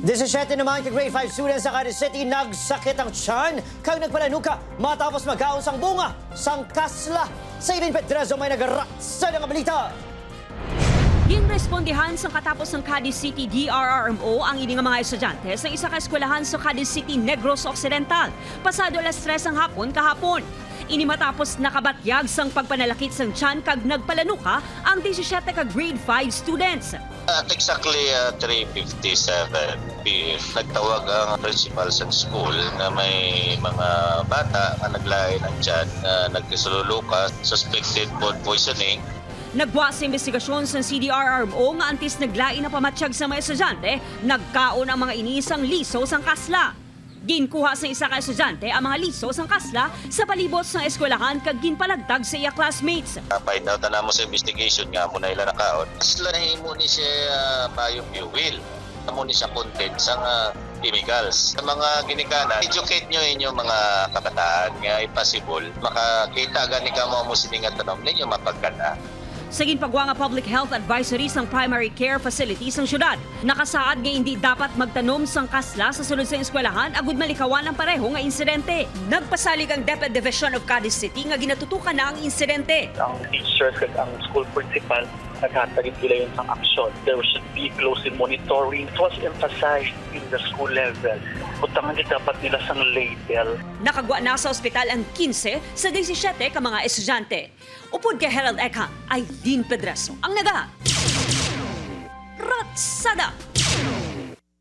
17 naman ka grade 5 students sa Cadiz City nagsakit ang tiyan kag nagpalanuka matapos magkaon sang bunga sang kasla. Sa Irene Pedrezo may nagarat sa mga balita. Ginrespondihan sa katapos ng Cadiz City DRRMO ang ini nga mga estudyante sa isa ka eskwelahan sa Cadiz City, Negros Occidental. Pasado alas 3 ang hapon kahapon. Ini matapos nakabatyag sang pagpanalakit sang tiyan kag nagpalanuka ang 17 ka grade 5 students. At exactly 3:57 p.m. nagtawag ang principal sa school na may mga bata na naglain ng tiyan na nagkasululuka, suspected food poisoning. Nagwa sa investigasyon sa CDRRMO nga antes naglain na pamatsyag sa mga estudyante, nagkaon ang mga inisang liso sang kasla. Ginkuha sa isa ka estudyante ang mga liso sang kasla sa palibot sa eskwelahan kag ginpalagtag sa iya classmates. Find out na mo sa investigation nga mo na ilan nakaon. Kasla na himo ni siya biofuel. Amo ni siya content sa chemicals. Sa mga ginikanan, educate nyo inyong mga kabataan nga impossible makakita gani ka mo siningat tanom ninyo mapagkana. Sa ginpagwa nga public health advisory sang primary care facilities sang syudad, nakasaad nga hindi dapat magtanom sang kasla sa sulod sa eskwelahan agud malikawan ang pareho nga insidente. Nagpasalig ang DepEd Division of Cadiz City nga ginatutukan na ang insidente. Ang teachers at ang school principal naghatagin sila yun sang aksyon. There should be close monitoring. It was emphasized in the school level. Butangan din dapat nila sang label. Nakagwa na sa ospital ang 15 sa 17 ka mga estudyante. Upod kay Herald Eka, Irene Pedrezo ang naga. Ratsada!